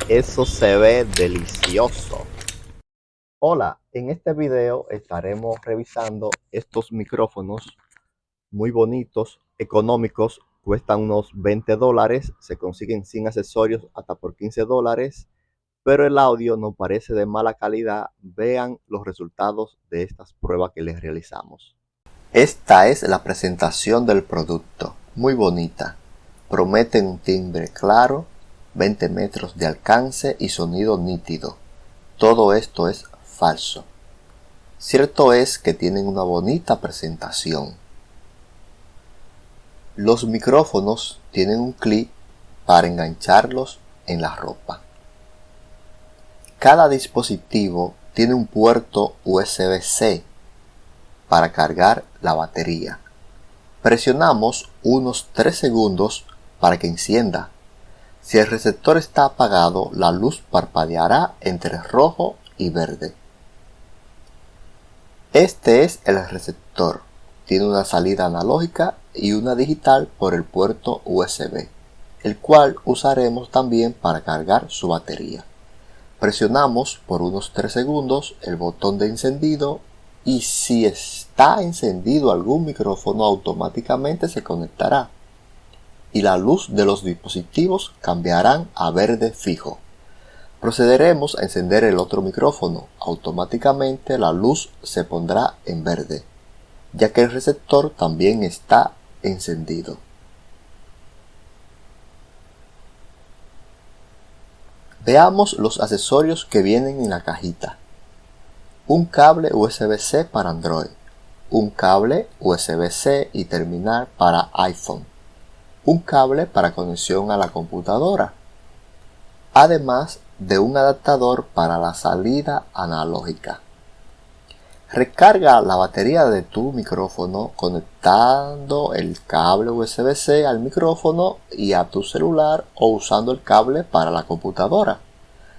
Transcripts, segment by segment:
Eso se ve delicioso. Hola, en este video estaremos revisando estos micrófonos muy bonitos, económicos, cuestan unos $20, se consiguen sin accesorios hasta por $15, pero el audio no parece de mala calidad. Vean los resultados de estas pruebas que les realizamos. Esta es la presentación del producto, muy bonita. Prometen un timbre claro, 20 metros de alcance y sonido nítido. Todo esto es falso. Cierto es que tienen una bonita presentación. Los micrófonos tienen un clip para engancharlos en la ropa. Cada dispositivo tiene un puerto USB-C para cargar la batería. Presionamos unos 3 segundos para que encienda. Si el receptor está apagado, la luz parpadeará entre rojo y verde. Este es el receptor. Tiene una salida analógica y una digital por el puerto USB, el cual usaremos también para cargar su batería. Presionamos por unos 3 segundos el botón de encendido y si está encendido algún micrófono automáticamente se conectará y la luz de los dispositivos cambiarán a verde fijo. Procederemos a encender el otro micrófono. Automáticamente la luz se pondrá en verde, ya que el receptor también está encendido. Veamos los accesorios que vienen en la cajita. Un cable USB-C para Android, un cable USB-C y terminal para iPhone, un cable para conexión a la computadora, además de un adaptador para la salida analógica. Recarga la batería de tu micrófono conectando el cable USB-C al micrófono y a tu celular o usando el cable para la computadora.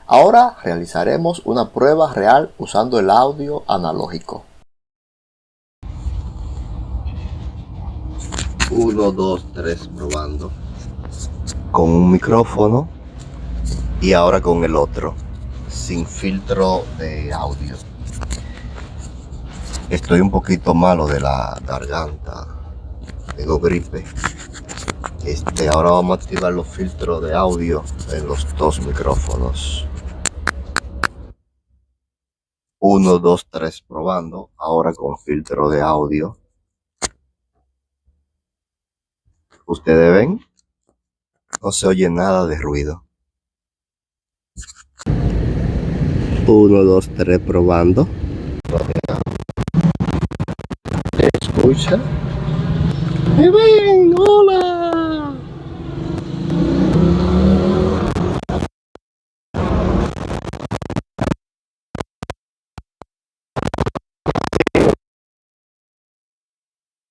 Ahora realizaremos una prueba real usando el audio analógico. 1, 2, 3 probando. Con un micrófono y ahora con el otro, sin filtro de audio. Estoy un poquito malo de la garganta, tengo gripe. Ahora vamos a activar los filtros de audio en los dos micrófonos. 1, 2, 3 probando, ahora con filtro de audio. Ustedes ven, no se oye nada de ruido. 1, 2, 3 probando. ¿Escucha? ¡Me ven! ¡Hola!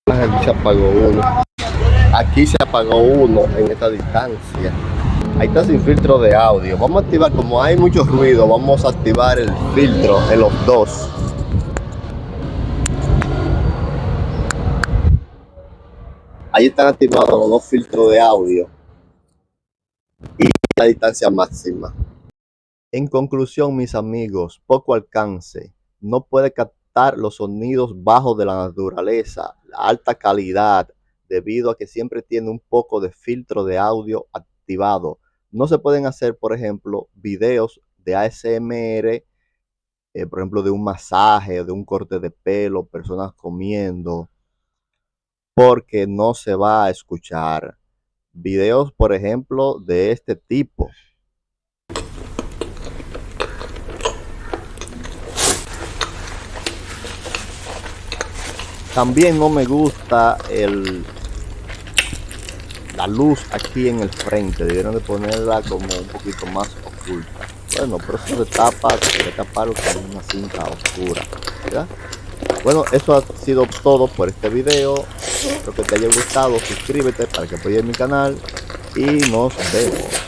Aquí se apagó uno. Aquí se apagó uno en esta distancia. Ahí está sin filtro de audio. Vamos a activar, como hay mucho ruido, vamos a activar el filtro en los dos. Ahí están activados los dos filtros de audio y la distancia máxima. En conclusión, mis amigos, poco alcance, no puede captar los sonidos bajos de la naturaleza, la alta calidad, debido a que siempre tiene un poco de filtro de audio activado. No se pueden hacer, por ejemplo, videos de ASMR, por ejemplo, de un masaje, de un corte de pelo, personas comiendo, porque no se va a escuchar. Videos, por ejemplo, de este tipo. También no me gusta la luz aquí en el frente. Debieron de ponerla como un poquito más oculta. Bueno, pero eso se tapa, se quiere taparlo con una cinta oscura, ¿verdad? Bueno, eso ha sido todo por este video. Espero que te haya gustado. Suscríbete para que apoyes mi canal y nos vemos.